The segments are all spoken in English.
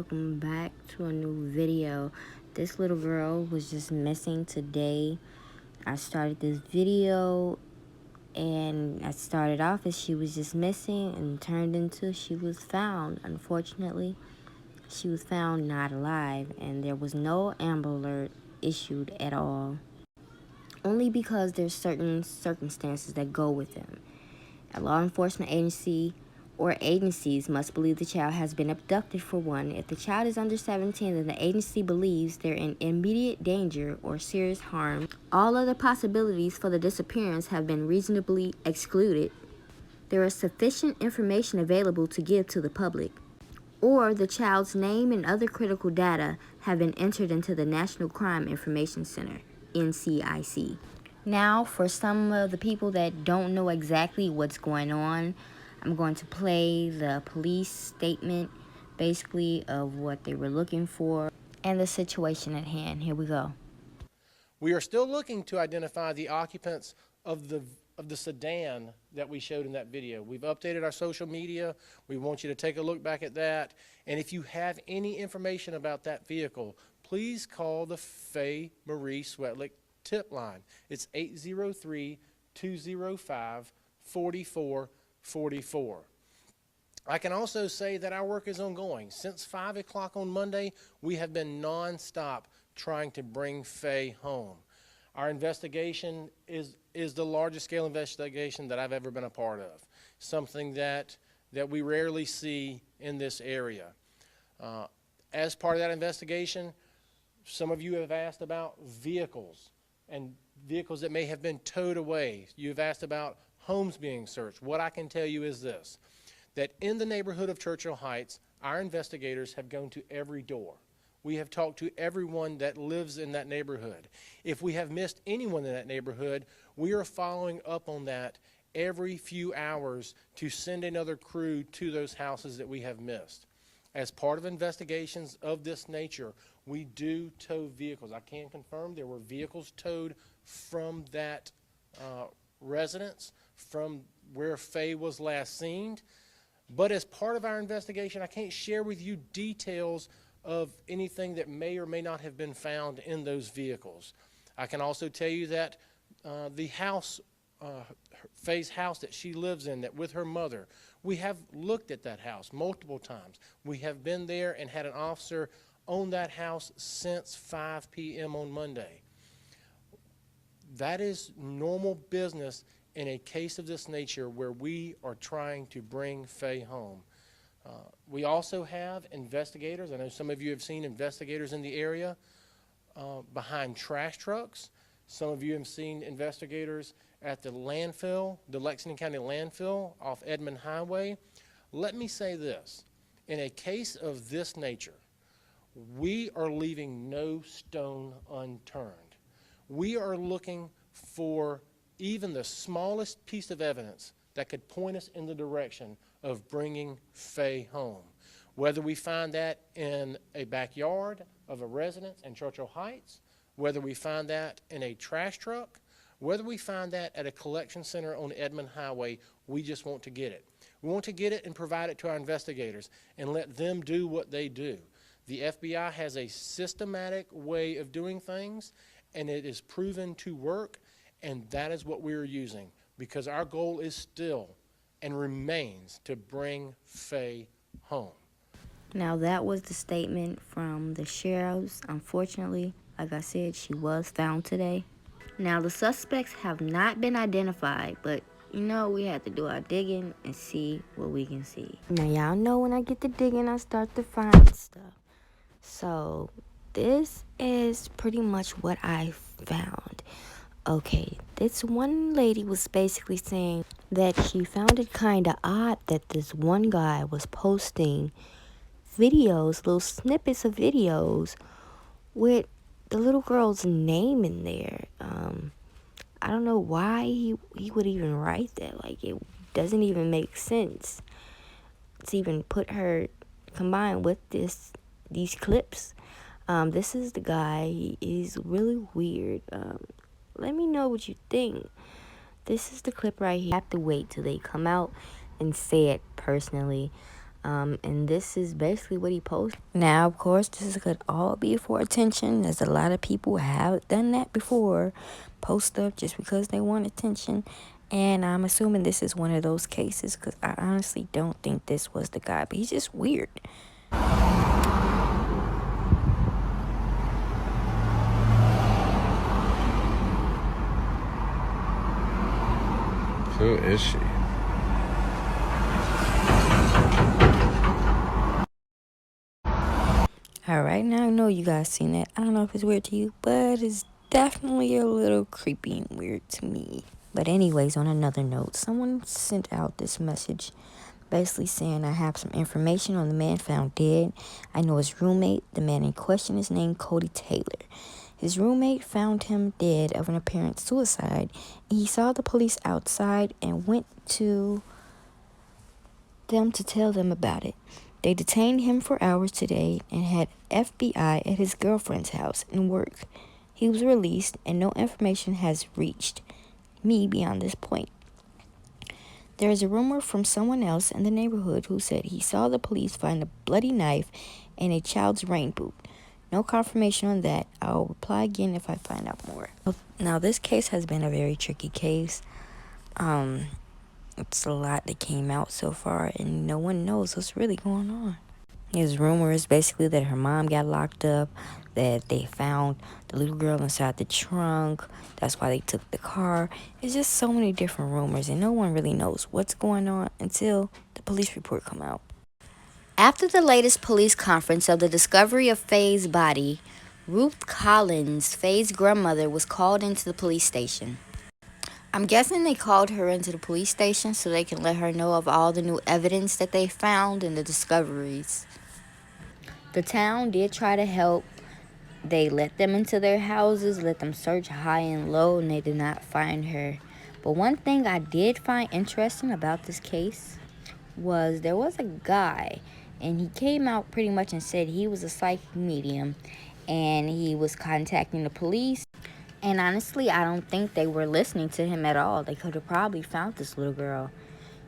welcome back to a new video. This little girl was just missing today. I started this video and I started off as she was just missing and turned into she was found. Unfortunately, she was found not alive and there was no Amber Alert issued at all. Only because there's certain circumstances that go with them. A law enforcement agency or agencies must believe the child has been abducted for one. If the child is under 17, then the agency believes they're in immediate danger or serious harm. All other possibilities for the disappearance have been reasonably excluded. There is sufficient information available to give to the public, or the child's name and other critical data have been entered into the National Crime Information Center, NCIC. Now, for some of the people that don't know exactly what's going on, I'm going to play the police statement, basically, of what they were looking for and the situation at hand. Here we go. We are still looking to identify the occupants of the sedan that we showed in that video. We've updated our social media. We want you to take a look back at that. And if you have any information about that vehicle, please call the Faye Marie Swetlik tip line. It's 803-205-4444. I can also say that our work is ongoing. Since 5 o'clock on Monday, we have been nonstop trying to bring Faye home. Our investigation is the largest scale investigation that I've ever been a part of, something that we rarely see in this area. As part of that investigation, some of you have asked about vehicles and vehicles that may have been towed away. You've asked about homes being searched. What I can tell you is this, that in the neighborhood of Churchill Heights, our investigators have gone to every door. We have talked to everyone that lives in that neighborhood. If we have missed anyone in that neighborhood, we are following up on that every few hours to send another crew to those houses that we have missed. As part of investigations of this nature, we do tow vehicles. I can confirm there were vehicles towed from that residence, from where Faye was last seen. But as part of our investigation, I can't share with you details of anything that may or may not have been found in those vehicles. I can also tell you that the house, Faye's house that she lives in, that with her mother, we have looked at that house multiple times. We have been there and had an officer on that house since 5 p.m. on Monday. That is normal business in a case of this nature where we are trying to bring Faye home. We also have investigators. I know some of you have seen investigators in the area behind trash trucks. Some of you have seen investigators at the landfill, the Lexington County landfill off Edmond Highway. Let me say this. In a case of this nature, we are leaving no stone unturned. We are looking for even the smallest piece of evidence that could point us in the direction of bringing Faye home. Whether we find that in a backyard of a residence in Churchill Heights, whether we find that in a trash truck, whether we find that at a collection center on Edmond Highway, we just want to get it. We want to get it and provide it to our investigators and let them do what they do. The FBI has a systematic way of doing things, and it is proven to work, and that is what we are using, because our goal is still and remains to bring Faye home. Now, that was the statement from the sheriffs. Unfortunately, like I said, she was found today. Now, the suspects have not been identified, but we had to do our digging and see what we can see. Now, y'all know when I get to digging, I start to find stuff. So, this is pretty much what I found. Okay, this one lady was basically saying that she found it kind of odd that this one guy was posting videos, little snippets of videos with the little girl's name in there. I don't know why he would even write that. Like, it doesn't even make sense to even put her combined with these clips. This is the guy. He is really weird. Let me know what you think. This is the clip right here. I have to wait till they come out and say it personally. And this is basically what he posted. Now, of course, this could all be for attention, as a lot of people have done that before, post stuff just because they want attention. And I'm assuming this is one of those cases, because I honestly don't think this was the guy, but he's just weird. Who is she? Alright, now I know you guys seen that. I don't know if it's weird to you, but it's definitely a little creepy and weird to me. But anyways, on another note, someone sent out this message basically saying, I have some information on the man found dead. I know his roommate. The man in question is named Cody Taylor. His roommate found him dead of an apparent suicide, and he saw the police outside and went to them to tell them about it. They detained him for hours today and had FBI at his girlfriend's house and work. He was released, and no information has reached me beyond this point. There is a rumor from someone else in the neighborhood who said he saw the police find a bloody knife and a child's rain boot. No confirmation on that. I'll reply again if I find out more. Now, this case has been a very tricky case. It's a lot that came out so far, and no one knows what's really going on. His rumor is basically that her mom got locked up, that they found the little girl inside the trunk. That's why they took the car. It's just so many different rumors, and no one really knows what's going on until the police report come out. After the latest police conference of the discovery of Faye's body, Ruth Collins, Faye's grandmother, was called into the police station. I'm guessing they called her into the police station so they can let her know of all the new evidence that they found and the discoveries. The town did try to help. They let them into their houses, let them search high and low, and they did not find her. But one thing I did find interesting about this case was there was a guy, and he came out pretty much and said he was a psychic medium, and he was contacting the police. And honestly, I don't think they were listening to him at all. They could have probably found this little girl.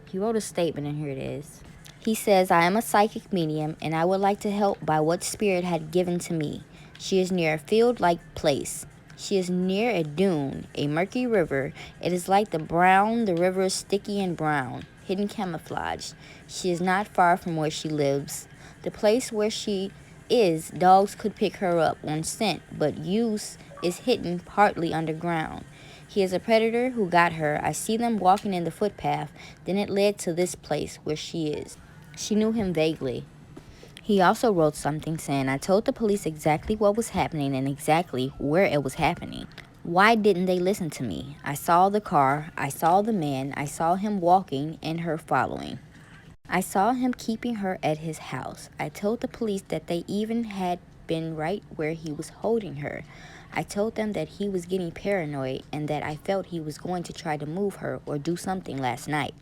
He wrote a statement, and here it is. He says, I am a psychic medium, and I would like to help by what spirit had given to me. She is near a field-like place. She is near a dune, a murky river. It is like the river is sticky and brown, hidden camouflage. She is not far from where she lives. The place where she is, dogs could pick her up on scent, but use is hidden partly underground. He is a predator who got her. I see them walking in the footpath. Then it led to this place where she is. She knew him vaguely. He also wrote something saying, I told the police exactly what was happening and exactly where it was happening. Why didn't they listen to me? I saw the car, I saw the man, I saw him walking and her following. I saw him keeping her at his house. I told the police that they even had been right where he was holding her. I told them that he was getting paranoid and that I felt he was going to try to move her or do something last night,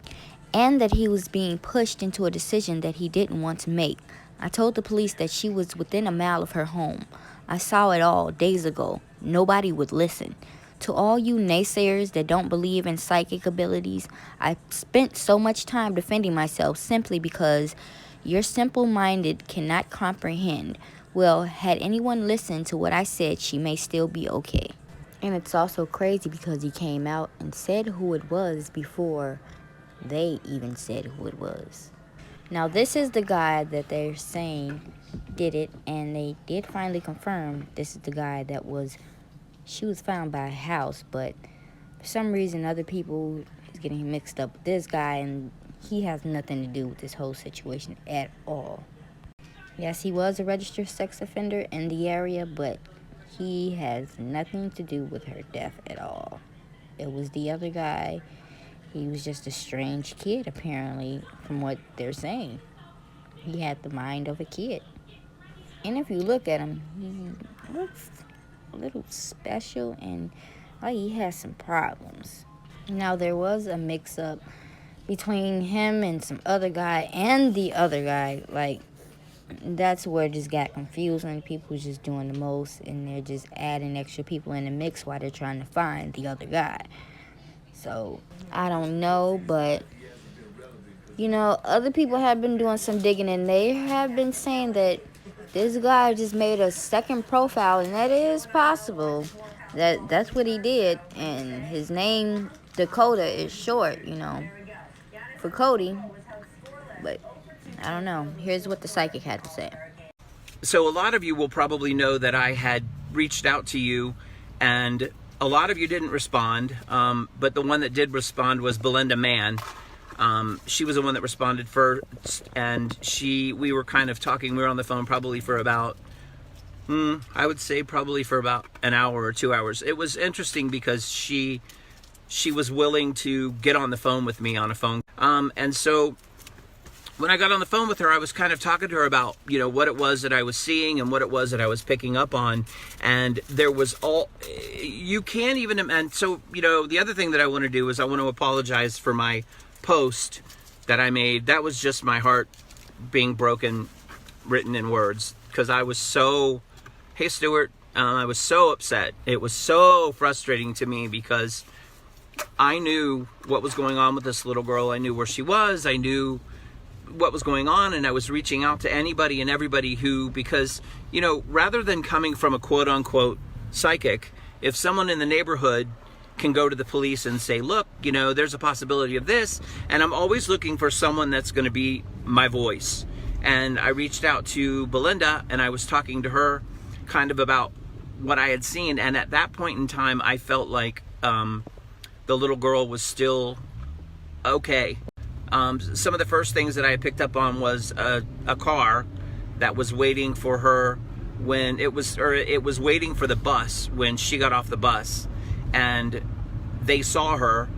and that he was being pushed into a decision that he didn't want to make. I told the police that she was within a mile of her home. I saw it all days ago. Nobody would listen. To all you naysayers that don't believe in psychic abilities, I spent so much time defending myself simply because you're simple-minded cannot comprehend. Well, had anyone listened to what I said, she may still be okay. And it's also crazy because he came out and said who it was before they even said who it was. Now, this is the guy that they're saying did it, and they did finally confirm this is the guy that she was found by a house, but for some reason other people is getting mixed up with this guy, and he has nothing to do with this whole situation at all. Yes, he was a registered sex offender in the area, but he has nothing to do with her death at all. It was the other guy. He was just a strange kid, apparently, from what they're saying. He had the mind of a kid. And if you look at him, he looks a little special, and he has some problems. Now, there was a mix-up between him and some other guy and the other guy. That's where it just got confusing. People just doing the most, and they're just adding extra people in the mix while they're trying to find the other guy. So, I don't know, but You know, other people have been doing some digging, and they have been saying that this guy just made a second profile, and that is possible. That's what he did, and his name Dakota is short, you know, for Cody. But I don't know. Here's what the psychic had to say. So a lot of you will probably know that I had reached out to you, and a lot of you didn't respond, but the one that did respond was Belinda Mann. She was the one that responded first, and we were kind of talking. We were on the phone probably for about, I would say probably for about an hour or 2 hours. It was interesting because she was willing to get on the phone with me on a phone. And so when I got on the phone with her, I was kind of talking to her about, you know, what it was that I was seeing and what it was that I was picking up on. And there was you can't even, and so, you know, the other thing that I want to do is I want to apologize for my post that I made. That was just my heart being broken, written in words, because I was so, hey Stuart, I was so upset. It was so frustrating to me because I knew what was going on with this little girl. I knew where she was. I knew what was going on, and I was reaching out to anybody and everybody who, because, you know, rather than coming from a quote unquote psychic, if someone in the neighborhood can go to the police and say, look, you know, there's a possibility of this, and I'm always looking for someone that's going to be my voice. And I reached out to Belinda, and I was talking to her kind of about what I had seen, and at that point in time I felt like the little girl was still okay. Some of the first things that I picked up on was a car that was waiting for her when it was waiting for the bus when she got off the bus, and they saw her.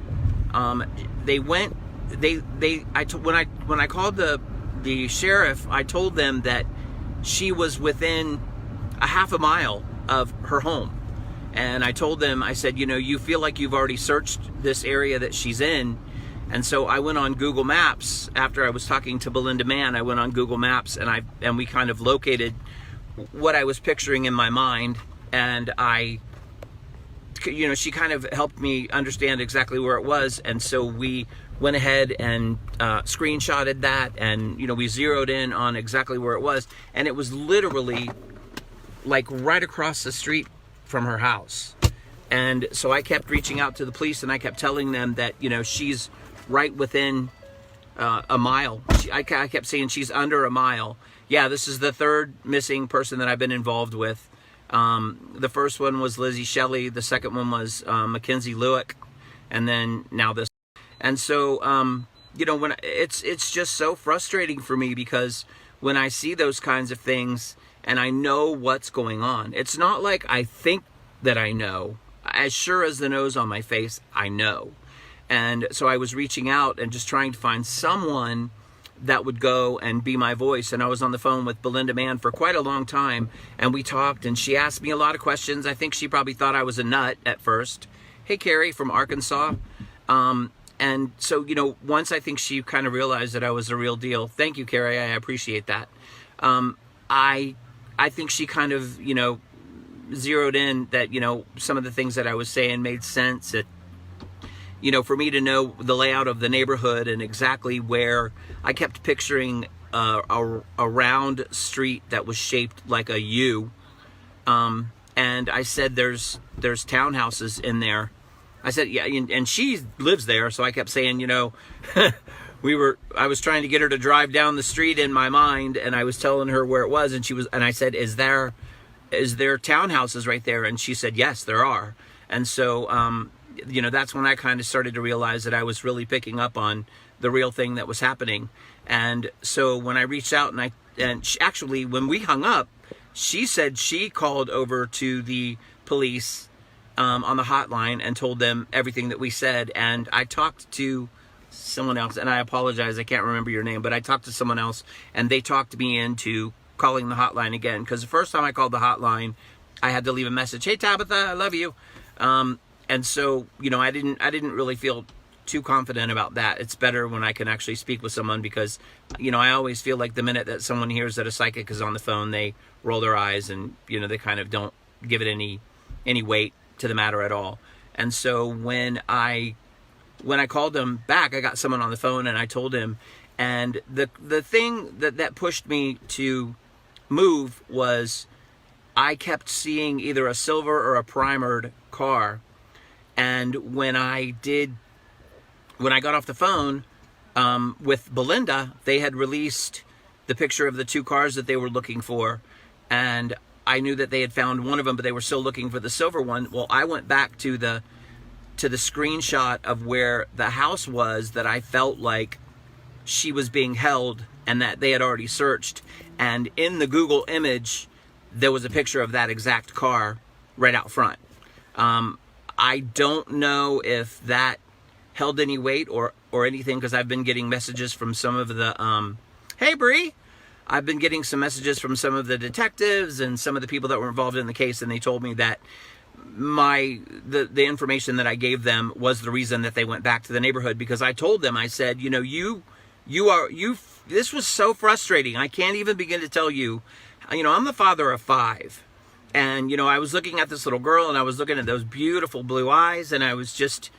They went. When I called the sheriff, I told them that she was within a half a mile of her home, and I told them, I said, you know, you feel like you've already searched this area that she's in. And so I went on Google Maps after I was talking to Belinda Mann. I went on Google Maps, and we kind of located what I was picturing in my mind, and you know, she kind of helped me understand exactly where it was. And so we went ahead and screenshotted that, and, you know, we zeroed in on exactly where it was, and it was literally like right across the street from her house. And so I kept reaching out to the police, and I kept telling them that, you know, she's right within a mile. I kept saying she's under a mile. Yeah, this is the third missing person that I've been involved with. The first one was Lizzie Shelley. The second one was Mackenzie Lewick, and then now this. And so, you know, when it's just so frustrating for me, because when I see those kinds of things and I know what's going on, it's not like I think that I know. As sure as the nose on my face, I know. And so I was reaching out and just trying to find someone that would go and be my voice. And I was on the phone with Belinda Mann for quite a long time, and we talked, and she asked me a lot of questions. I think she probably thought I was a nut at first. Hey, Carrie from Arkansas. And so, you know, once I think she kind of realized that I was a real deal. Thank you, Carrie. I appreciate that. I think she kind of, you know, zeroed in that, you know, some of the things that I was saying made sense. That, you know, for me to know the layout of the neighborhood and exactly where, I kept picturing a round street that was shaped like a U. And I said, there's townhouses in there. I said, yeah, and she lives there. So I kept saying, you know, I was trying to get her to drive down the street in my mind, and I was telling her where it was, and I said, is there townhouses right there? And she said, yes, there are. And so, you know, that's when I kind of started to realize that I was really picking up on the real thing that was happening. And so when I reached out, and she, actually, when we hung up, she said she called over to the police on the hotline and told them everything that we said. And I talked to someone else, and I apologize, I can't remember your name, but I talked to someone else, and they talked me into calling the hotline again. Because the first time I called the hotline, I had to leave a message. Hey, Tabitha, I love you. And so, you know, I didn't really feel too confident about that. It's better when I can actually speak with someone, because, you know, I always feel like the minute that someone hears that a psychic is on the phone, they roll their eyes, and, you know, they kind of don't give it any weight to the matter at all. And so when I called them back, I got someone on the phone, and I told him, And the thing that pushed me to move was I kept seeing either a silver or a primered car. And when I got off the phone with Belinda, they had released the picture of the two cars that they were looking for. And I knew that they had found one of them, but they were still looking for the silver one. Well, I went back to the screenshot of where the house was that I felt like she was being held and that they had already searched. And in the Google image, there was a picture of that exact car right out front. I don't know if that held any weight or anything, because I've been getting messages from some of the, hey Bree, I've been getting some messages from some of the detectives and some of the people that were involved in the case, and they told me that the information that I gave them was the reason that they went back to the neighborhood, because I told them, I said, you know, this was so frustrating. I can't even begin to tell you, I'm the father of 5. And, I was looking at this little girl and I was looking at those beautiful blue eyes, and I was just,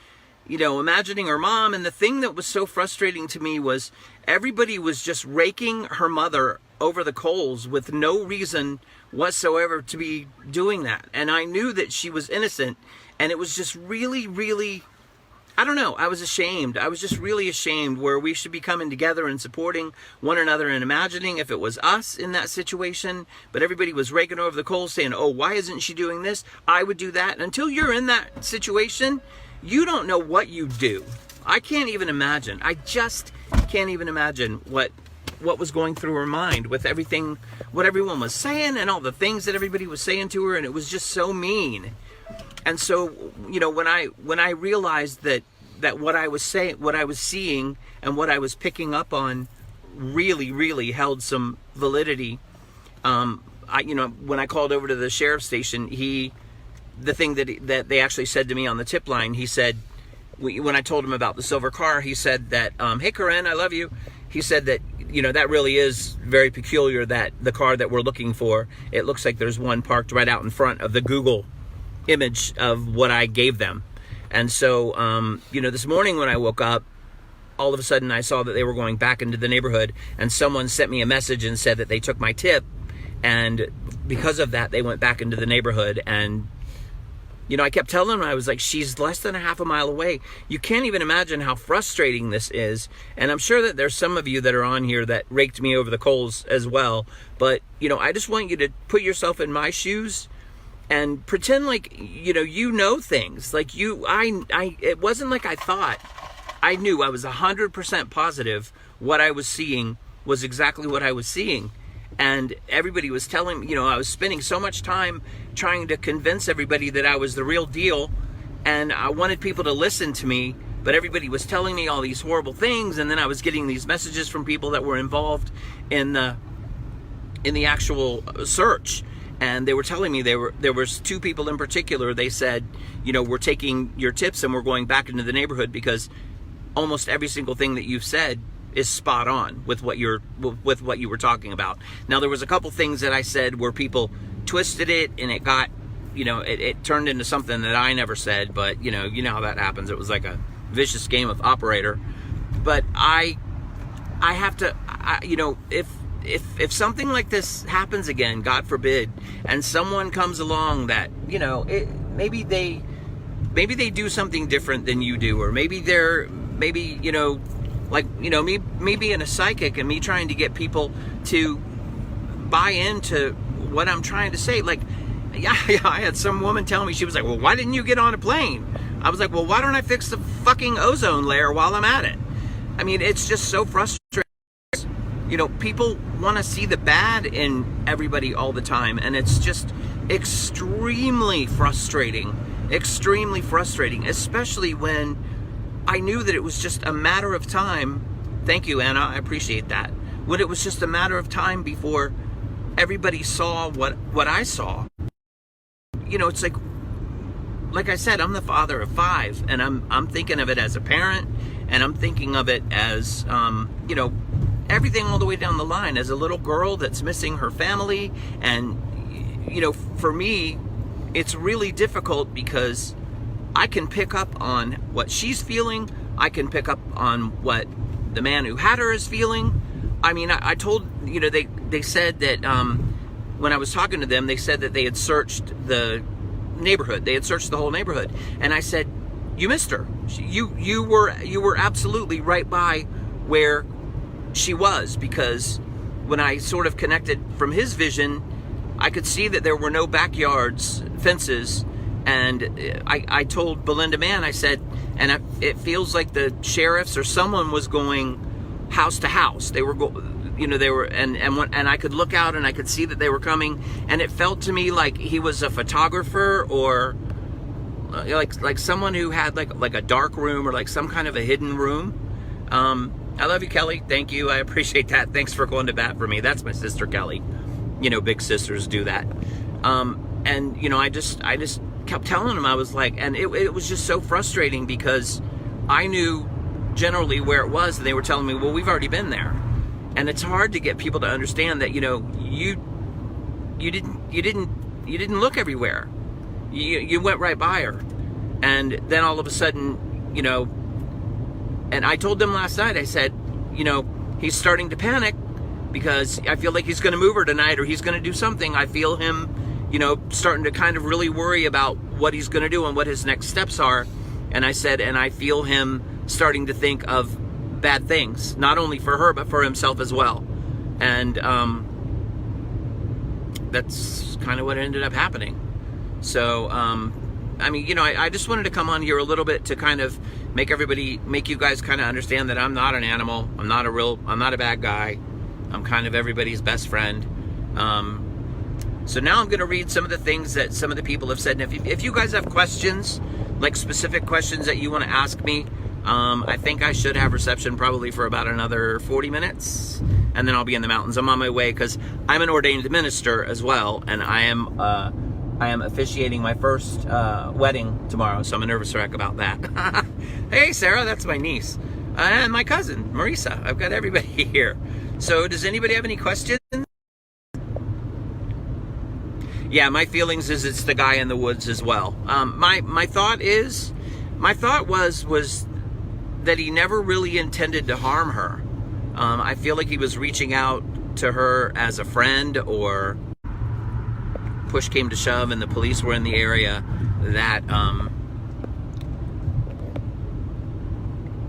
imagining her mom. And the thing that was so frustrating to me was everybody was just raking her mother over the coals with no reason whatsoever to be doing that. And I knew that she was innocent, and it was just really, really, I don't know, I was ashamed. I was just really ashamed, where we should be coming together and supporting one another and imagining if it was us in that situation. But everybody was raking over the coals saying, oh, why isn't she doing this? I would do that. And until you're in that situation, you don't know what you do. I can't even imagine. I just can't even imagine what was going through her mind with everything, what everyone was saying and all the things that everybody was saying to her. And it was just so mean. And so, when I realized that what I was saying, what I was seeing, and what I was picking up on really, really held some validity. When I called over to the sheriff's station, the thing that they actually said to me on the tip line, he said, when I told him about the silver car, he said that, hey, Corinne, I love you. He said that, that really is very peculiar, that the car that we're looking for, it looks like there's one parked right out in front of the Google image of what I gave them. And so, this morning when I woke up, all of a sudden I saw that they were going back into the neighborhood, and someone sent me a message and said that they took my tip, and because of that, they went back into the neighborhood. And, I kept telling them, I was like, she's less than a half a mile away. You can't even imagine how frustrating this is. And I'm sure that there's some of you that are on here that raked me over the coals as well. But, I just want you to put yourself in my shoes and pretend like, you know things. Like it wasn't like I thought. I knew, I was 100% positive what I was seeing was exactly what I was seeing. And everybody was telling me, I was spending so much time trying to convince everybody that I was the real deal, and I wanted people to listen to me, but everybody was telling me all these horrible things. And then I was getting these messages from people that were involved in the actual search. And they were telling me there was 2 people in particular. They said, we're taking your tips and we're going back into the neighborhood because almost every single thing that you've said is spot on with what you were talking about. Now, there was a couple things that I said where people twisted it, and it got, it turned into something that I never said. But you know how that happens. It was like a vicious game of operator. But I have to, if something like this happens again, God forbid, and someone comes along that, maybe they do something different than you do, or maybe me being a psychic and me trying to get people to buy into what I'm trying to say. Like, I had some woman tell me, she was like, well, why didn't you get on a plane? I was like, well, why don't I fix the fucking ozone layer while I'm at it? I mean, it's just so frustrating. People want to see the bad in everybody all the time, and it's just extremely frustrating, especially when I knew that it was just a matter of time. Thank you, Anna, I appreciate that. When it was just a matter of time before everybody saw what I saw. It's like I said, I'm the father of 5, and I'm thinking of it as a parent, and I'm thinking of it as, everything all the way down the line, as a little girl that's missing her family. And, for me, it's really difficult because I can pick up on what she's feeling. I can pick up on what the man who had her is feeling. I mean, I told, you know, they said that when I was talking to them, they said that they had searched the neighborhood. They had searched the whole neighborhood. And I said, you missed her. You were absolutely right by where she was, because when I sort of connected from his vision, I could see that there were no backyards, fences, and I told Belinda Mann, I said, and it feels like the sheriffs or someone was going house to house. They were and I could look out and I could see that they were coming, and it felt to me like he was a photographer, or like someone who had like a dark room, or like some kind of a hidden room. I love you, Kelly. Thank you. I appreciate that. Thanks for going to bat for me. That's my sister, Kelly. You know, big sisters do that. And you know, I just kept telling him, I was like, and it was just so frustrating, because I knew generally where it was, and they were telling me, well, we've already been there. And it's hard to get people to understand that, you know, you didn't look everywhere. You went right by her. And then all of a sudden, you know, and I told them last night, I said, you know, he's starting to panic, because I feel like he's going to move her tonight, or he's going to do something. I feel him, you know, starting to kind of really worry about what he's going to do and what his next steps are. And I said, and I feel him starting to think of bad things, not only for her, but for himself as well. And that's kind of what ended up happening. So, I mean, you know, I just wanted to come on here a little bit to kind of make you guys kind of understand that I'm not an animal. I'm not a bad guy. I'm kind of everybody's best friend. So now I'm going to read some of the things that some of the people have said. And if you guys have questions, like specific questions that you want to ask me, I think I should have reception probably for about another 40 minutes. And then I'll be in the mountains. I'm on my way, because I'm an ordained minister as well. And I am officiating my first wedding tomorrow, so I'm a nervous wreck about that. Hey, Sarah, that's my niece. And my cousin, Marisa. I've got everybody here. So does anybody have any questions? Yeah, my feelings is it's the guy in the woods as well. My thought was that he never really intended to harm her. I feel like he was reaching out to her as a friend, or push came to shove and the police were in the area, that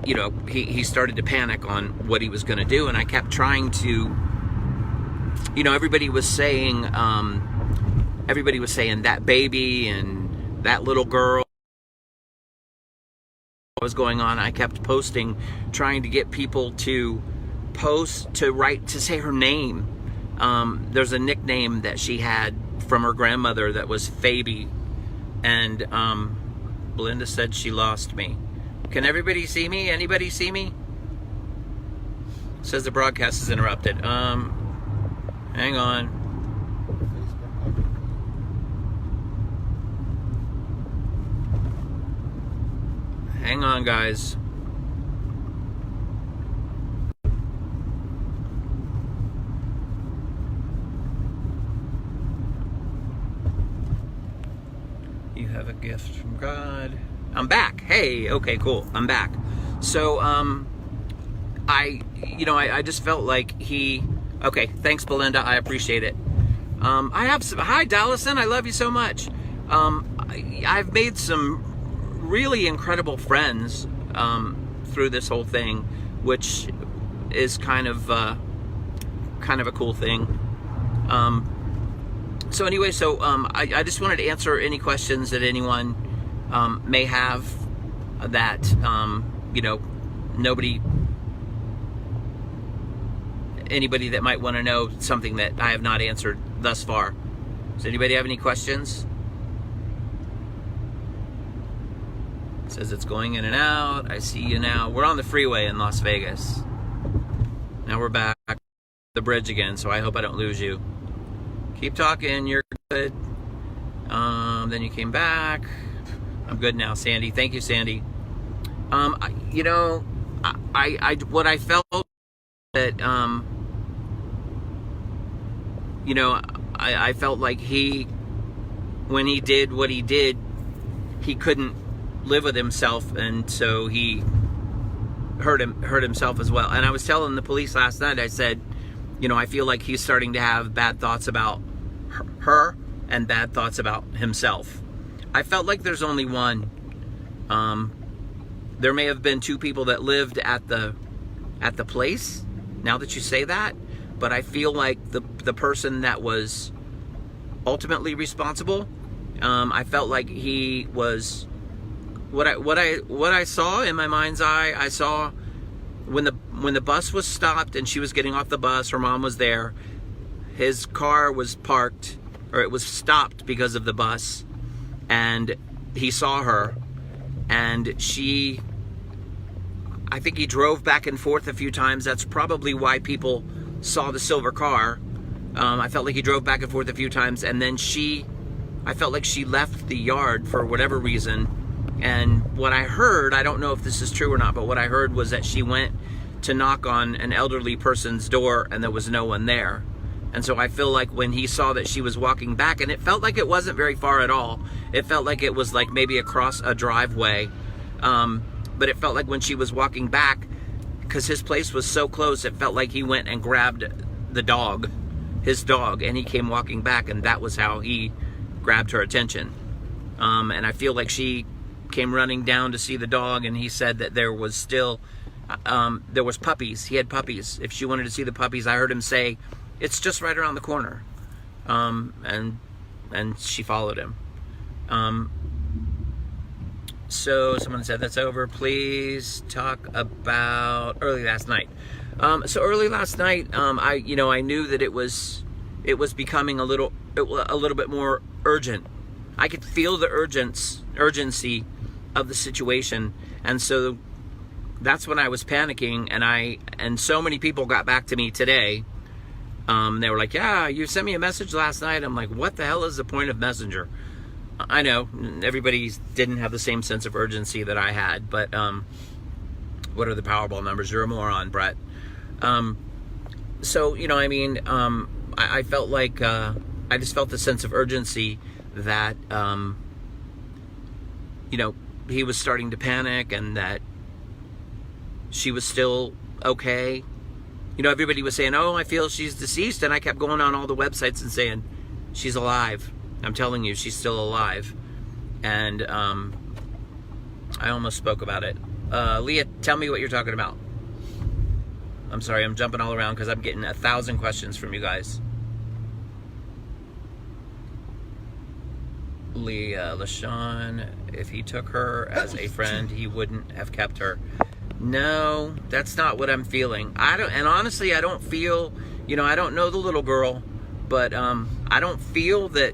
you know, he started to panic on what he was going to do. And I kept trying to, you know, everybody was saying that baby and that little girl, what was going on. I kept posting, trying to get people to post, to say her name. There's a nickname that she had from her grandmother that was Faye. And Belinda said she lost me. Can everybody see me? Anybody see me? Says the broadcast is interrupted. Hang on. Hang on, guys. You have a gift from God. I'm back. Hey, okay, cool. I'm back. So, I just felt like okay, thanks, Belinda. I appreciate it. Hi, Dallison. I love you so much. I've made some really incredible friends, through this whole thing, which is kind of a cool thing. So anyway, I just wanted to answer any questions that anyone may have, that you know, anybody that might want to know something that I have not answered thus far. Does anybody have any questions? It says it's going in and out. I see you now. We're on the freeway in Las Vegas. Now we're back to the bridge again, so I hope I don't lose you. Keep talking, you're good. Then you came back. I'm good now, Sandy. Thank you, Sandy. You know, what I felt that, you know, I felt like when he did what he did, he couldn't live with himself, and so he hurt himself as well. And I was telling the police last night, I said, you know, I feel like he's starting to have bad thoughts about her and bad thoughts about himself. I felt like there's only one. There may have been two people that lived at the place, now that you say that, but I feel like the person that was ultimately responsible, I felt like he was, what I saw in my mind's eye, I saw when the bus was stopped and she was getting off the bus, her mom was there, his car was parked, or it was stopped because of the bus, and he saw her, and I think he drove back and forth a few times. That's probably why people saw the silver car. I felt like he drove back and forth a few times, and then I felt like she left the yard for whatever reason. And what I heard, I don't know if this is true or not, but what I heard was that she went to knock on an elderly person's door and there was no one there. And so I feel like when he saw that she was walking back, and it felt like it wasn't very far at all. It felt like it was like maybe across a driveway. But it felt like when she was walking back, because his place was so close, it felt like he went and grabbed his dog, and he came walking back, and that was how he grabbed her attention. And I feel like she came running down to see the dog, and he said that there was still, there was puppies. He had puppies. If she wanted to see the puppies, I heard him say, it's just right around the corner. And she followed him. So someone said, that's over. Please talk about early last night. So early last night, I knew that it was becoming a little bit more urgent. I could feel the urgency of the situation, and so that's when I was panicking. And so many people got back to me today. They were like, "Yeah, you sent me a message last night." I'm like, "What the hell is the point of Messenger?" I know everybody didn't have the same sense of urgency that I had, but what are the Powerball numbers? You're a moron, Brett. So, I felt like, I just felt the sense of urgency that, he was starting to panic and that she was still okay. Everybody was saying, oh, I feel she's deceased, and I kept going on all the websites and saying, she's alive. I'm telling you, she's still alive. And I almost spoke about it. Leah, tell me what you're talking about. I'm sorry, I'm jumping all around because I'm getting 1,000 questions from you guys. Leah, LaShawn, if he took her as a friend, he wouldn't have kept her. No, that's not what I'm feeling. And honestly, I don't feel, I don't know the little girl, but I don't feel that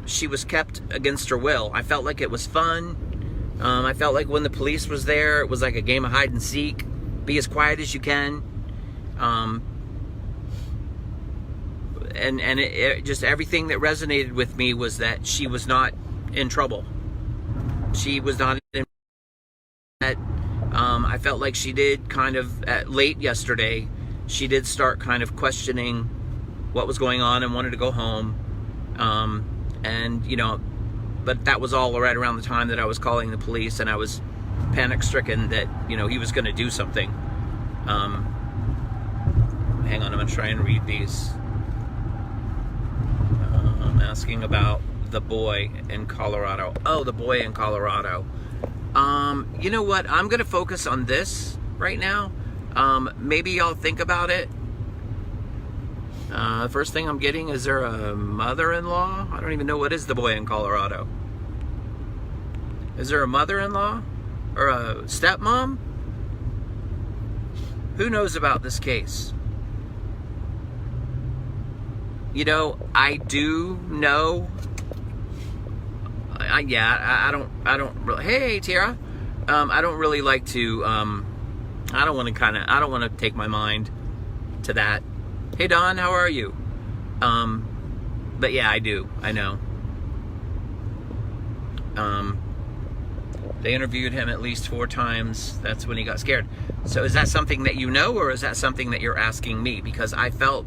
she was kept against her will. I felt like it was fun. I felt like when the police was there, it was like a game of hide and seek. Be as quiet as you can. And it just everything that resonated with me was that she was not in trouble. She was not in that. I felt like she did kind of late yesterday. She did start kind of questioning what was going on and wanted to go home. But that was all right around the time that I was calling the police, and I was panic-stricken that, he was going to do something. Hang on, I'm going to try and read these. I'm asking about the boy in Colorado. Oh, the boy in Colorado. You know what? I'm going to focus on this right now. Maybe y'all think about it. First thing I'm getting, is there a mother-in-law? I don't even know, what is the boy in Colorado? Is there a mother-in-law? Or a stepmom? Who knows about this case? I do know. I don't really. Hey, Tiara. I don't really like to. I don't want to take my mind to that. Hey, Don, how are you? But yeah, I do. I know. They interviewed him at least 4 times. That's when he got scared. So is that something that you know, or is that something that you're asking me? Because I told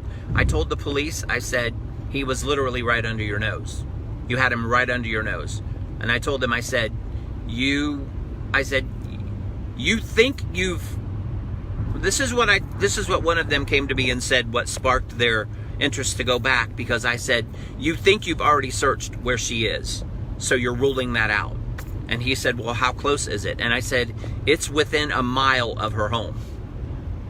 the police, I said, he was literally right under your nose. You had him right under your nose. And I told them, I said, you think you've, this is what one of them came to me and said what sparked their interest to go back, because I said, you think you've already searched where she is, so you're ruling that out. And he said, well, how close is it? And I said, it's within a mile of her home.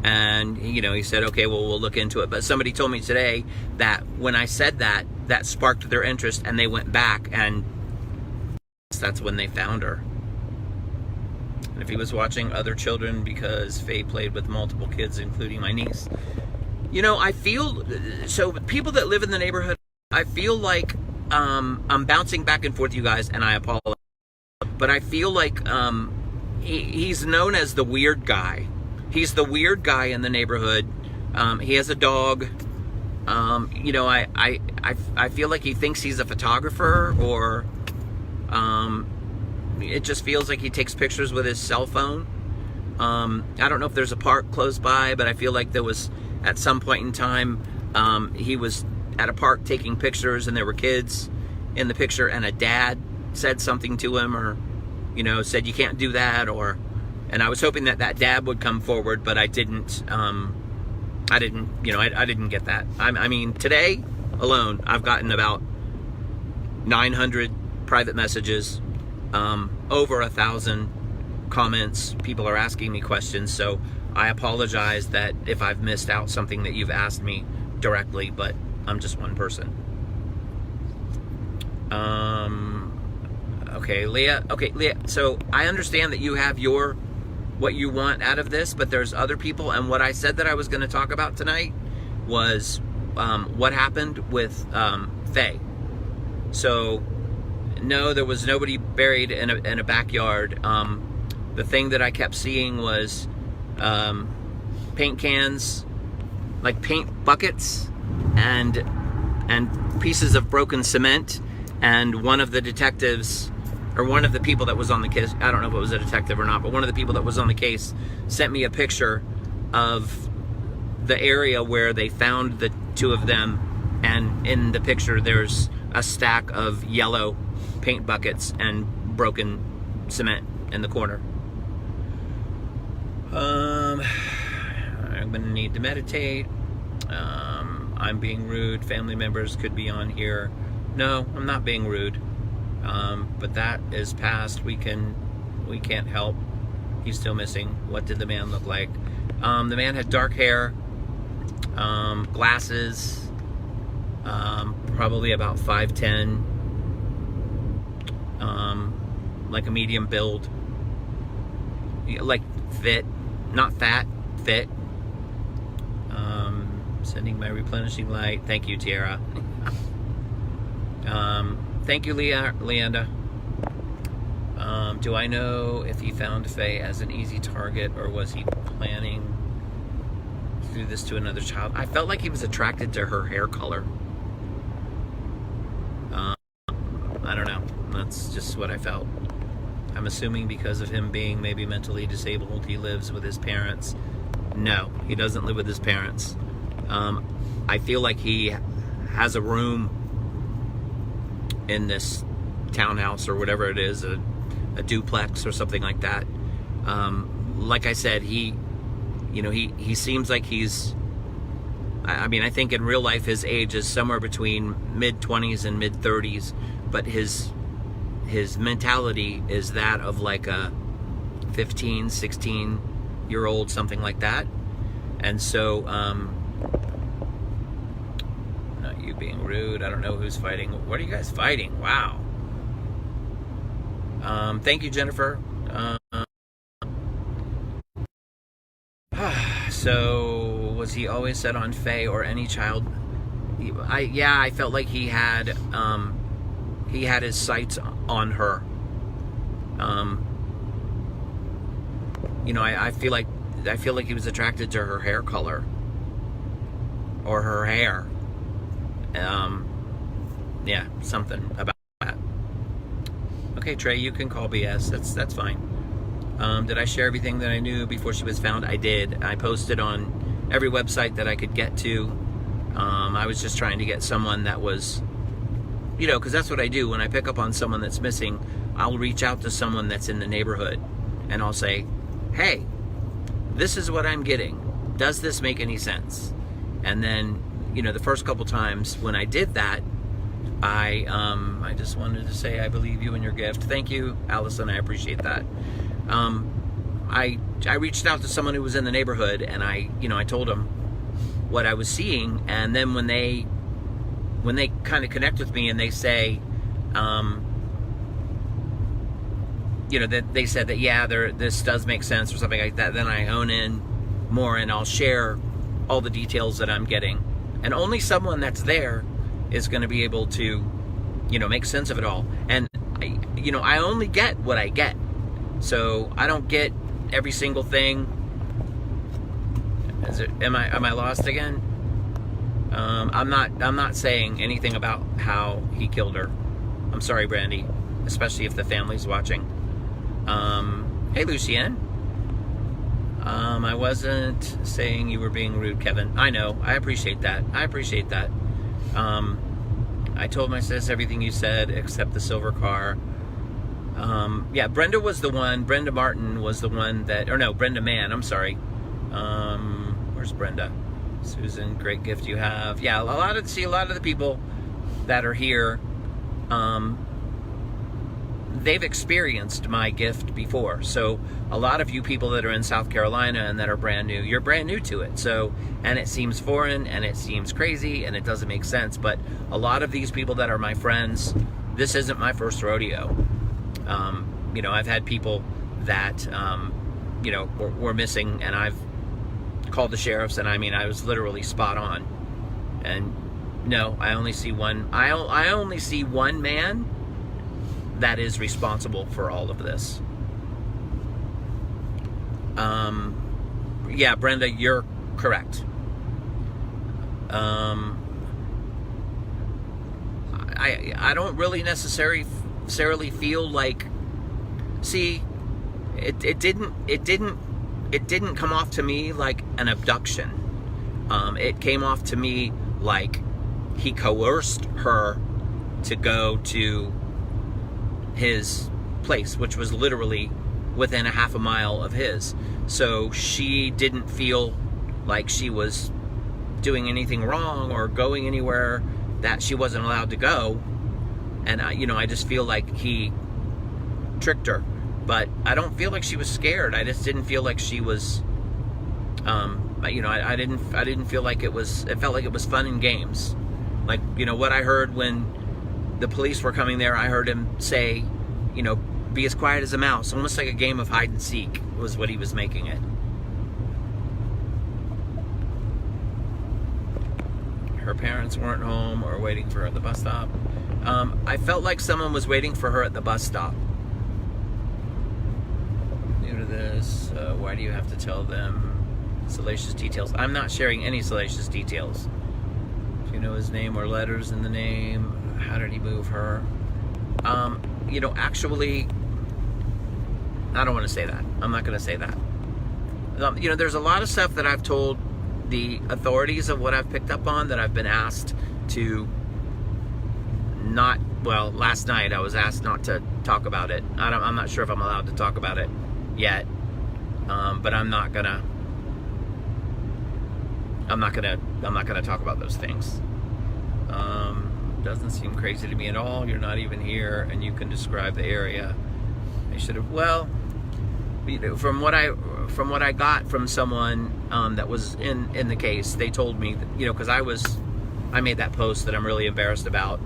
And, you know, he said, okay, well, we'll look into it. But somebody told me today that when I said that, that sparked their interest, and they went back, and that's when they found her. And if he was watching other children, because Faye played with multiple kids, including my niece. You know, I feel, so people that live in the neighborhood, I feel like I'm bouncing back and forth, you guys, and I apologize. But I feel like he's known as the weird guy. He's the weird guy in the neighborhood. He has a dog. You know, I feel like he thinks he's a photographer, or it just feels like he takes pictures with his cell phone. I don't know if there's a park close by, but I feel like there was, at some point in time, he was at a park taking pictures, and there were kids in the picture, and a dad said something to him, or, you know, said you can't do that, or, and I was hoping that that dad would come forward, but I didn't, I didn't get that. I mean, today alone, I've gotten about 900 private messages, over 1,000 comments. People are asking me questions, so I apologize that if I've missed out something that you've asked me directly, but I'm just one person. Okay, Leah, so I understand that you have what you want out of this, but there's other people, and what I said that I was going to talk about tonight was what happened with Faye. So, no, there was nobody buried in a backyard. The thing that I kept seeing was paint cans, like paint buckets, and pieces of broken cement. And one of the detectives, or one of the people that was on the case, I don't know if it was a detective or not, but one of the people that was on the case sent me a picture of the area where they found the two of them, and in the picture there's a stack of yellow paint buckets and broken cement in the corner. I'm gonna need to meditate. I'm being rude. Family members could be on here. No, I'm not being rude. But that is past. We can't help. He's still missing. What did the man look like? The man had dark hair, glasses, probably about 5'10", like a medium build, like fit, not fat, fit. Sending my replenishing light. Thank you, Tiara. Thank you, Leanda. Do I know if he found Faye as an easy target, or was he planning to do this to another child? I felt like he was attracted to her hair color. I don't know. That's just what I felt. I'm assuming because of him being maybe mentally disabled, he lives with his parents. No, he doesn't live with his parents. I feel like he has a room in this townhouse or whatever it is, a duplex or something like that. Like I said, he seems like he's, I mean, I think in real life his age is somewhere between mid-20s and mid-30s, but his mentality is that of like a 15, 16-year-old, something like that. And so, not you being rude, I don't know who's fighting. What are you guys fighting? Wow. Thank you, Jennifer. So, was he always set on Faye or any child? I felt like he had his sights on her. I feel like he was attracted to her hair color or her hair. Yeah, something about that. Okay, Trey, you can call BS. That's fine. Did I share everything that I knew before she was found? I did. I posted on every website that I could get to. I was just trying to get someone that was, because that's what I do. When I pick up on someone that's missing, I'll reach out to someone that's in the neighborhood, and I'll say, hey, this is what I'm getting. Does this make any sense? And then, the first couple times when I did that, I just wanted to say I believe you in your gift. Thank you, Allison. I appreciate that. I reached out to someone who was in the neighborhood, and I told them what I was seeing, and then when they kind of connect with me and they say, that they said that, yeah, this does make sense or something like that, then I hone in more and I'll share all the details that I'm getting. And only someone that's there is going to be able to, make sense of it all. And, I only get what I get. So I don't get every single thing. Am I lost again? I'm not saying anything about how he killed her. I'm sorry, Brandy, especially if the family's watching. Hey, Lucienne. I wasn't saying you were being rude, Kevin. I know. I appreciate that. I told my sis everything you said except the silver car. Yeah, Brenda Martin was the one Brenda Mann, I'm sorry. Where's Brenda? Susan, great gift you have. Yeah, a lot of the people that are here, they've experienced my gift before. So a lot of you people that are in South Carolina and that are brand new, you're brand new to it. So, and it seems foreign and it seems crazy and it doesn't make sense. But a lot of these people that are my friends, this isn't my first rodeo. I've had people that, were missing, and I've called the sheriffs, and I was literally spot on. And no, I only see one man that is responsible for all of this. Yeah, Brenda, you're correct. I don't really necessarily feel like, see, it didn't come off to me like an abduction. It came off to me like he coerced her to go to his place, which was literally within a half a mile of his. So she didn't feel like she was doing anything wrong or going anywhere that she wasn't allowed to go. And I just feel like he tricked her. But I don't feel like she was scared. I just didn't feel like she was, I didn't feel like it felt like it was fun and games. Like, what I heard when the police were coming there, I heard him say, be as quiet as a mouse. Almost like a game of hide and seek was what he was making it. Her parents weren't home or waiting for her at the bus stop. I felt like someone was waiting for her at the bus stop. New to this, why do you have to tell them salacious details? I'm not sharing any salacious details. Do you know his name or letters in the name? How did he move her? Actually, I don't want to say that. I'm not going to say that. There's a lot of stuff that I've told the authorities of what I've picked up on that I've been asked to not, well, last night I was asked not to talk about it. I'm not sure if I'm allowed to talk about it yet, but I'm not gonna talk about those things. Doesn't seem crazy to me at all. You're not even here, and you can describe the area. I should have. Well, from what I got from someone that was in the case, they told me that, because I made that post that I'm really embarrassed about,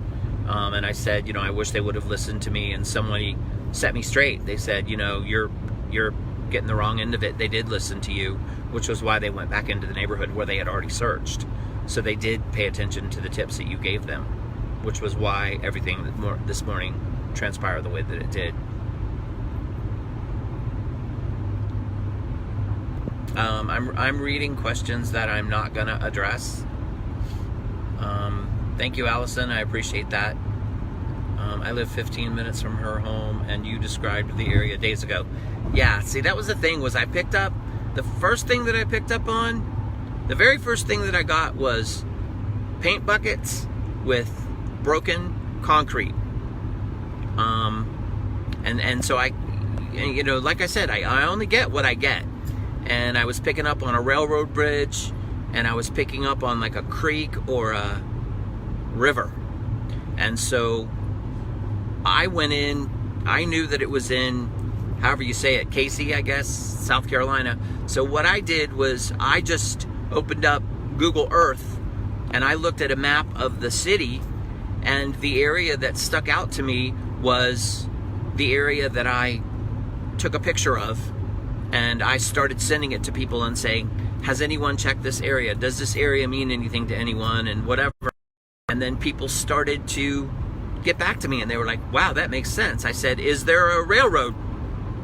and I said, I wish they would have listened to me, and somebody set me straight. They said, you're getting the wrong end of it. They did listen to you, which was why they went back into the neighborhood where they had already searched. So they did pay attention to the tips that you gave them, which was why everything this morning transpired the way that it did. I'm reading questions that I'm not gonna address. Thank you, Allison. I appreciate that. I live 15 minutes from her home, and you described the area days ago. Yeah, see, that was the thing, was I picked up, the first thing that I picked up on, the very first thing that I got was paint buckets with broken concrete. And so you know, like I said, I only get what I get. And I was picking up on a railroad bridge, and I was picking up on like a creek or a river. And so I went in, I knew that it was in, however you say it, Casey, I guess, South Carolina. So what I did was I just opened up Google Earth and I looked at a map of the city, and the area that stuck out to me was the area that I took a picture of. And I started sending it to people and saying, has anyone checked this area? Does this area mean anything to anyone? And whatever. And then people started to get back to me and they were like, wow, that makes sense. I said, is there a railroad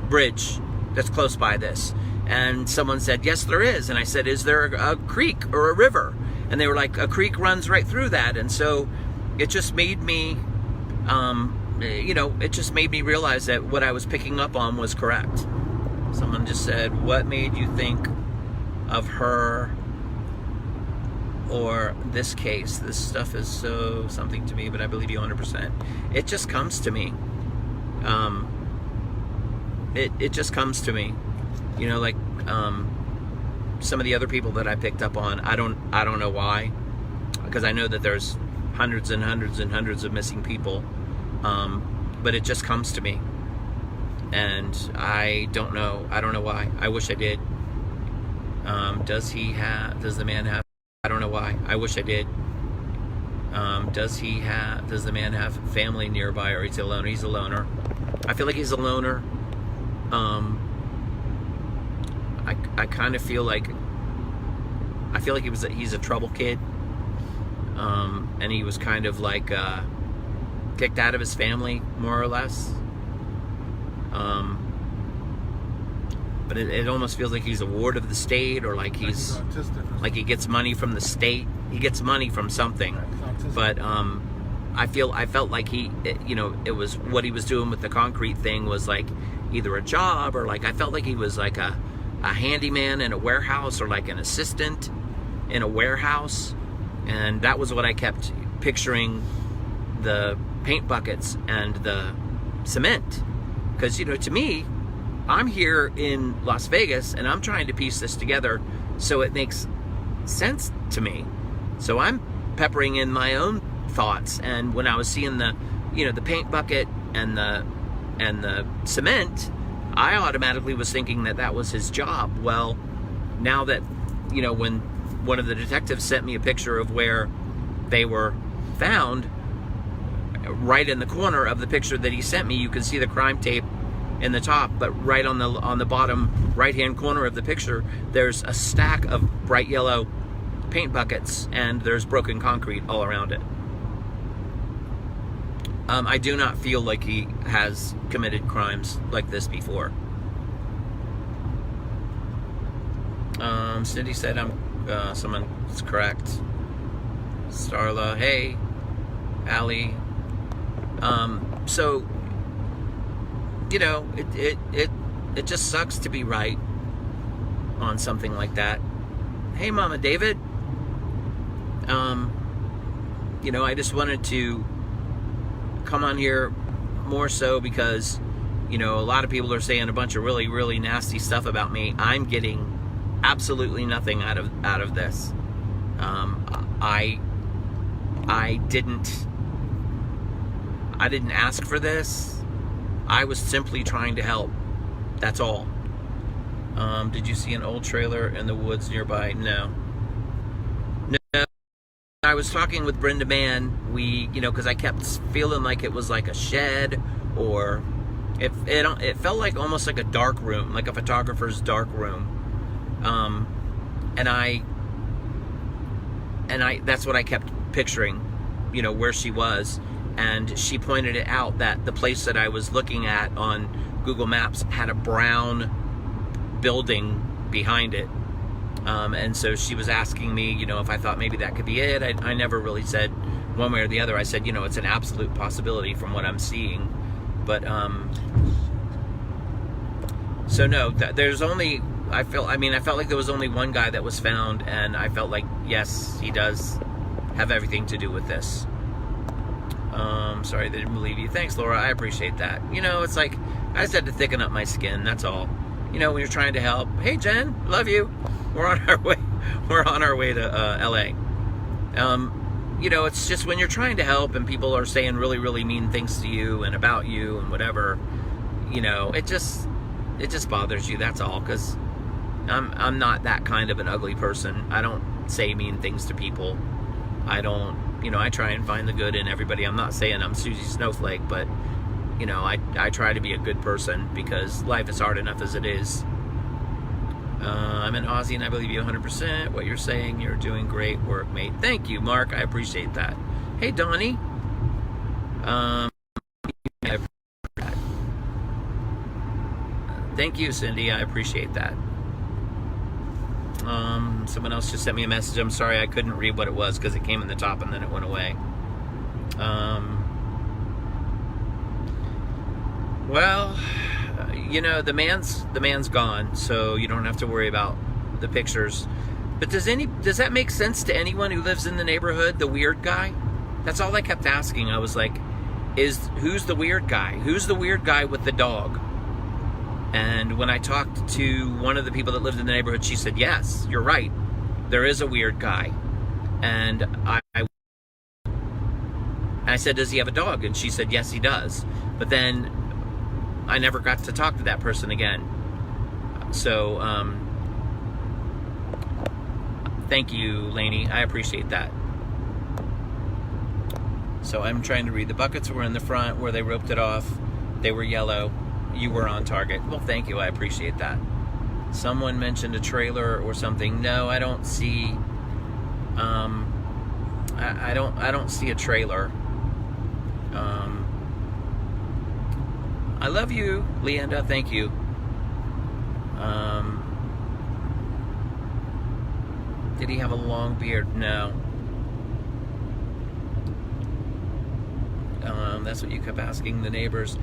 bridge that's close by this? And someone said, yes, there is. And I said, is there a creek or a river? And they were like, a creek runs right through that. And so it just made me, you know, it just made me realize that what I was picking up on was correct. Someone just said, what made you think of her or this case? This stuff is so something to me, but I believe you 100%. It just comes to me. It just comes to me. You know, like some of the other people that I picked up on, I don't know why, because I know that there's hundreds and hundreds and hundreds of missing people, but it just comes to me, and I don't know why. I wish I did. Does the man have, I don't know why. I wish I did. Does the man have family nearby, or he's a loner? He's a loner. I feel like he's a loner. I kind of feel like he's a trouble kid, and he was kind of like kicked out of his family, more or less. But it almost feels like he's a ward of the state, or like he gets money from the state. He gets money from something, but I felt like he, you know, it was what he was doing with the concrete thing was like either a job, or like I felt like he was like a handyman in a warehouse, or like an assistant in a warehouse. And that was what I kept picturing, the paint buckets and the cement. Because, you know, to me, I'm here in Las Vegas and I'm trying to piece this together so it makes sense to me. So I'm peppering in my own thoughts. And when I was seeing the, you know, the paint bucket and the cement, I automatically was thinking that that was his job. Well, now that, you know, when one of the detectives sent me a picture of where they were found, right in the corner of the picture that he sent me, you can see the crime tape in the top, but right on the bottom right-hand corner of the picture, there's a stack of bright yellow paint buckets, and there's broken concrete all around it. I do not feel like he has committed crimes like this before. Cindy said someone's correct. Starla, hey. Allie. So, you know, it just sucks to be right on something like that. Hey, Mama David. You know, I just wanted to come on here more so because, you know, a lot of people are saying a bunch of really, really nasty stuff about me. I'm getting absolutely nothing out of this. I didn't ask for this. I was simply trying to help. That's all. Did you see an old trailer in the woods nearby? No. I was talking with Brenda Mann. We, you know, because I kept feeling like it was like a shed, or it felt like almost like a dark room, like a photographer's dark room. And I that's what I kept picturing, you know, where she was. And she pointed it out that the place that I was looking at on Google Maps had a brown building behind it. And so she was asking me, you know, if I thought maybe that could be it. I never really said one way or the other. I said, you know, it's an absolute possibility from what I'm seeing. But, so no, there's only, I felt like there was only one guy that was found, and I felt like, yes, he does have everything to do with this. Sorry they didn't believe you. Thanks, Laura. I appreciate that. You know, it's like I just had to thicken up my skin. That's all. You know, when you're trying to help. Hey, Jen, love you. We're on our way. We're on our way to LA. You know, it's just when you're trying to help and people are saying really, really mean things to you and about you and whatever. You know, it just bothers you. That's all. Because I'm not that kind of an ugly person. I don't say mean things to people. I don't. You know, I try and find the good in everybody. I'm not saying I'm Susie Snowflake, but, you know, I try to be a good person because life is hard enough as it is. I'm an Aussie and I believe you 100%. What you're saying, you're doing great work, mate. Thank you, Mark. I appreciate that. Hey, Donnie. Thank you, Cindy. I appreciate that. Someone else just sent me a message. I'm sorry I couldn't read what it was because it came in the top and then it went away. Well, you know, the man's gone, so you don't have to worry about the pictures. But does that make sense to anyone who lives in the neighborhood? The weird guy? That's all I kept asking. I was like, who's the weird guy? Who's the weird guy with the dog? And when I talked to one of the people that lived in the neighborhood, she said, yes, you're right. There is a weird guy. And I said, does he have a dog? And she said, yes, he does. But then I never got to talk to that person again. So, thank you, Lainey. I appreciate that. So I'm trying to read. The buckets were in the front where they roped it off. They were yellow. You were on target. Well, thank you. I appreciate that. Someone mentioned a trailer or something. No, I don't see. I don't see a trailer. I love you, Leanda. Thank you. Did he have a long beard? No. That's what you kept asking the neighbors.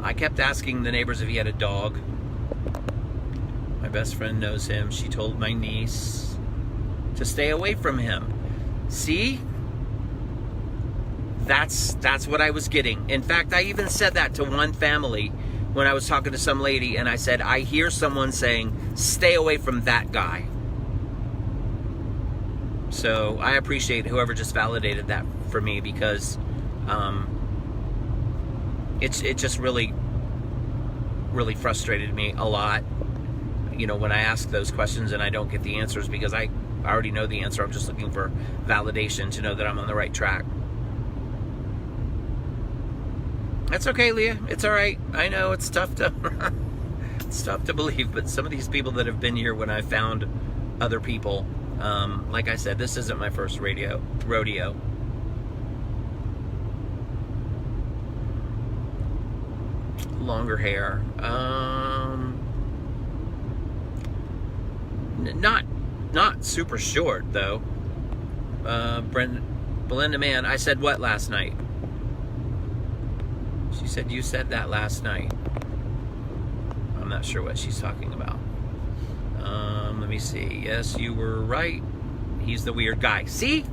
I kept asking the neighbors if he had a dog. My best friend knows him. She told my niece to stay away from him. See? That's what I was getting. In fact, I even said that to one family when I was talking to some lady, and I said, I hear someone saying, stay away from that guy. So I appreciate whoever just validated that for me because it just really, really frustrated me a lot. You know, when I ask those questions and I don't get the answers because I already know the answer. I'm just looking for validation to know that I'm on the right track. That's okay, Leah. It's all right. I know it's tough to it's tough to believe, but some of these people that have been here when I found other people, like I said, this isn't my first rodeo. Longer hair. Not super short though. Belinda Mann, I said what last night? She said you said that last night. I'm not sure what she's talking about. Let me see. Yes, you were right. He's the weird guy. See?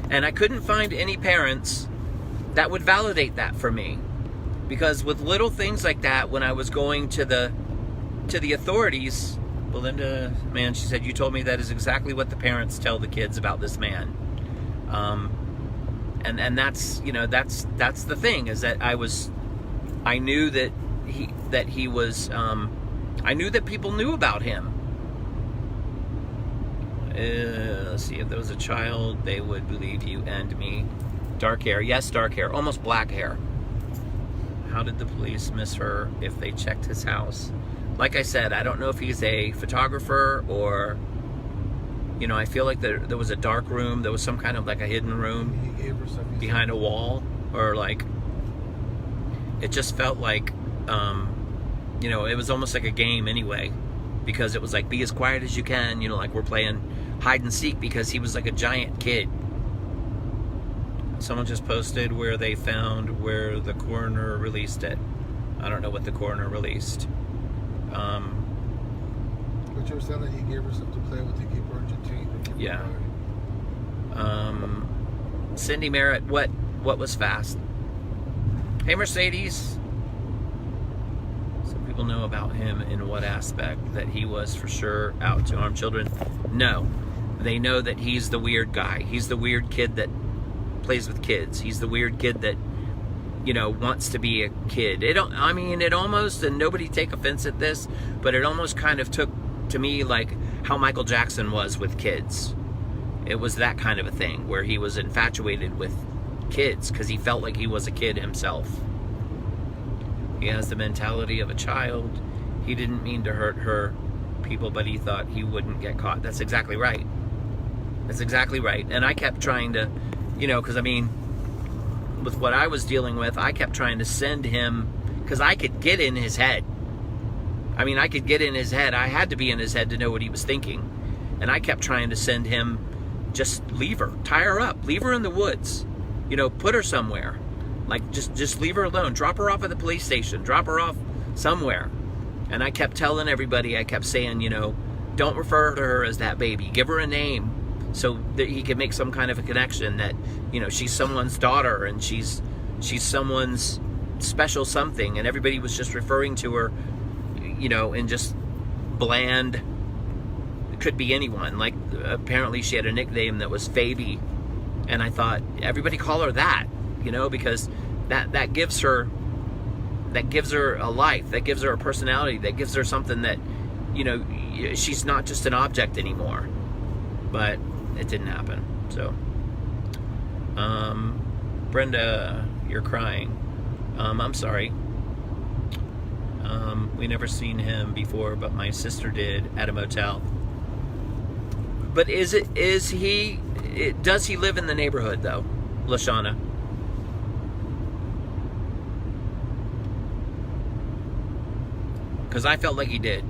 And I couldn't find any parents that would validate that for me. Because with little things like that, when I was going to the authorities, Belinda, man, she said, you told me that is exactly what the parents tell the kids about this man. And that's, you know, that's the thing, is that I knew that he was, I knew that people knew about him. Let's see, if there was a child, they would believe you and me. Dark hair, yes, dark hair, almost black hair. How did the police miss her if they checked his house? Like I said, I don't know if he's a photographer or, you know, I feel like there was a dark room. There was some kind of like a hidden room behind a wall, or like, it just felt like, you know, it was almost like a game anyway, because it was like, be as quiet as you can, you know, like we're playing hide and seek, because he was like a giant kid. Someone just posted where they found where the coroner released it. I don't know what the coroner released. But you were saying that he gave her something to play with to keep her entertained. Yeah. Cindy Merritt, what was fast? Hey, Mercedes. So people know about him in what aspect? That he was for sure out to harm children? No. They know that he's the weird guy. He's the weird kid that plays with kids. He's the weird kid that, you know, wants to be a kid. It almost, and nobody take offense at this, but it almost kind of took to me like how Michael Jackson was with kids. It was that kind of a thing where he was infatuated with kids because he felt like he was a kid himself. He has the mentality of a child. He didn't mean to hurt her people, but he thought he wouldn't get caught. That's exactly right. That's exactly right. And I kept trying to, you know, because I mean, with what I was dealing with, I kept trying to send him, because I could get in his head. I mean, I could get in his head. I had to be in his head to know what he was thinking. And I kept trying to send him, just leave her, tie her up, leave her in the woods, you know, put her somewhere. Like, just leave her alone. Drop her off at the police station. Drop her off somewhere. And I kept telling everybody, I kept saying, you know, don't refer to her as that baby. Give her a name so that he could make some kind of a connection that, you know, she's someone's daughter and she's someone's special something. And everybody was just referring to her, you know, in just bland, it could be anyone. Like, apparently she had a nickname that was Faye. And I thought, everybody call her that, you know, because that gives her a life, that gives her a personality, that gives her something that, you know, she's not just an object anymore. But it didn't happen. So Brenda, you're crying. I'm sorry. We never seen him before, but my sister did at a motel. But does he live in the neighborhood though, Lashana? Because I felt like he did.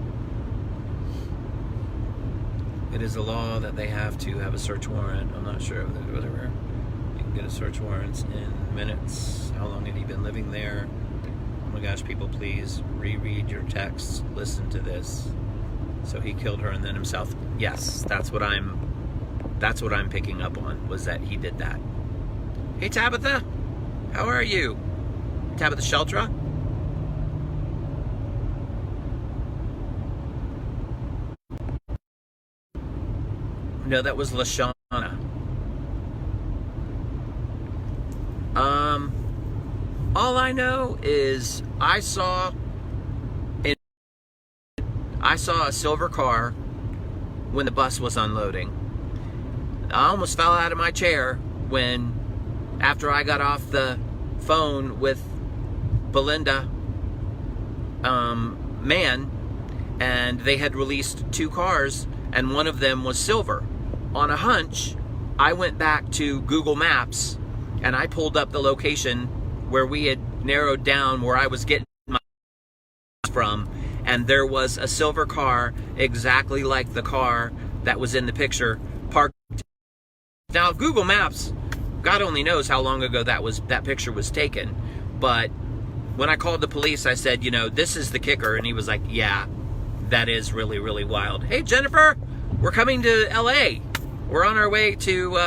It is a law that they have to have a search warrant. I'm not sure, whatever. You can get a search warrant in minutes. How long had he been living there? Oh my gosh, people, please reread your texts. Listen to this. So he killed her and then himself. Yes, that's what I'm picking up on, was that he did that. Hey, Tabitha, how are you? Tabitha Sheltra? No, that was Lashana. All I know is I saw a silver car when the bus was unloading. I almost fell out of my chair after I got off the phone with Belinda Mann, and they had released 2 cars, and one of them was silver. On a hunch, I went back to Google Maps and I pulled up the location where we had narrowed down where I was getting my from, and there was a silver car exactly like the car that was in the picture parked. Now, Google Maps, God only knows how long ago that picture was taken, but when I called the police, I said, you know, this is the kicker, and he was like, yeah, that is really, really wild. Hey, Jennifer, we're coming to LA. We're on our way to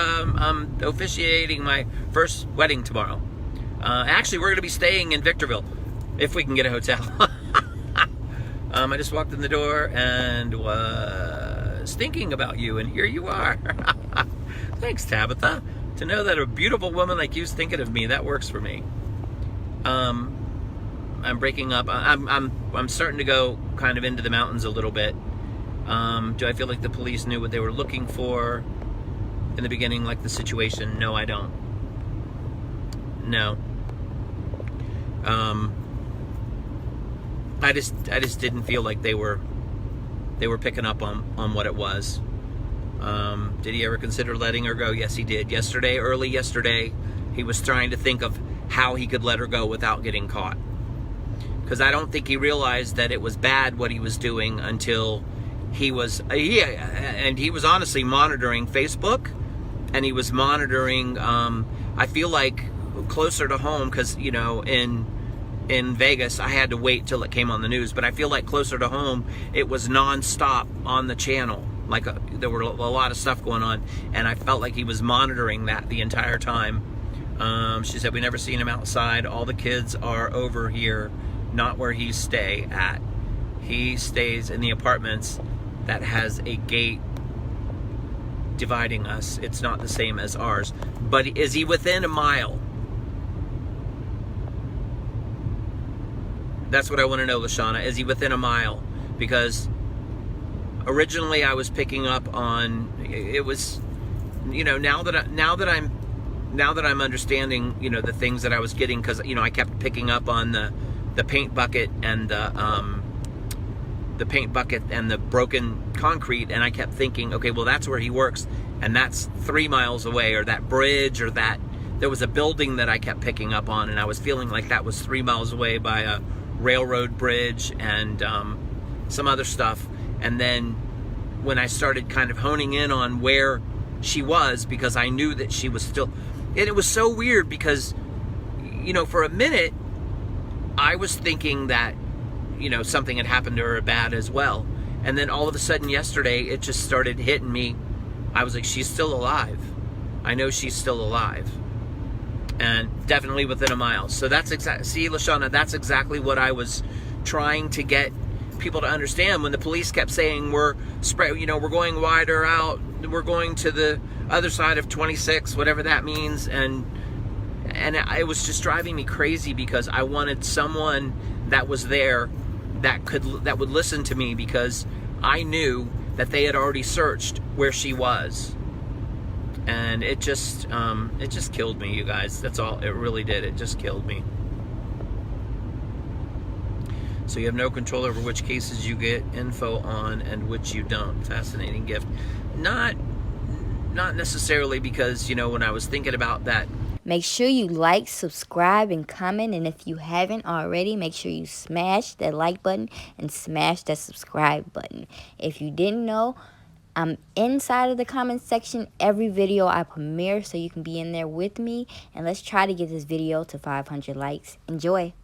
officiating my first wedding tomorrow. Actually, we're going to be staying in Victorville, if we can get a hotel. I just walked in the door and was thinking about you, and here you are. Thanks, Tabitha. To know that a beautiful woman like you's thinking of me, that works for me. I'm breaking up. I'm starting to go kind of into the mountains a little bit. Do I feel like the police knew what they were looking for in the beginning, like the situation? No, I don't. No. I just didn't feel like they were picking up on what it was. Did he ever consider letting her go? Yes, he did. Early yesterday, he was trying to think of how he could let her go without getting caught. Because I don't think he realized that it was bad what he was doing until he was honestly monitoring Facebook, and he was monitoring, I feel like closer to home, because, you know, in Vegas, I had to wait till it came on the news, but I feel like closer to home, it was nonstop on the channel. Like, there were a lot of stuff going on, and I felt like he was monitoring that the entire time. She said, we never seen him outside. All the kids are over here, not where he stay at. He stays in the apartments that has a gate dividing us. It's not the same as ours. But is he within a mile? That's what I want to know, Lashana. Is he within a mile? Because originally I was picking up on, it was, you know, now that I'm understanding, you know, the things that I was getting, because, you know, I kept picking up on the paint bucket and the paint bucket and the broken concrete, and I kept thinking, okay, well, that's where he works, and that's 3 miles away, or that bridge, or that there was a building that I kept picking up on, and I was feeling like that was 3 miles away by a railroad bridge and some other stuff. And then when I started kind of honing in on where she was, because I knew that she was still, and it was so weird because, you know, for a minute I was thinking that, you know, something had happened to her bad as well. And then all of a sudden yesterday, it just started hitting me. I was like, she's still alive. I know she's still alive. And definitely within a mile. So that's exactly, see, Lashana, that's exactly what I was trying to get people to understand when the police kept saying we're going wider out, we're going to the other side of 26, whatever that means. And it was just driving me crazy because I wanted someone that was there that would listen to me, because I knew that they had already searched where she was. And it just killed me, you guys. That's all. It really did. It just killed me. So you have no control over which cases you get info on and which you don't. Fascinating gift. Not necessarily, because, you know, when I was thinking about that. Make sure you like, subscribe, and comment. And if you haven't already, make sure you smash that like button and smash that subscribe button. If you didn't know, I'm inside of the comment section every video I premiere, so you can be in there with me. And let's try to get this video to 500 likes. Enjoy.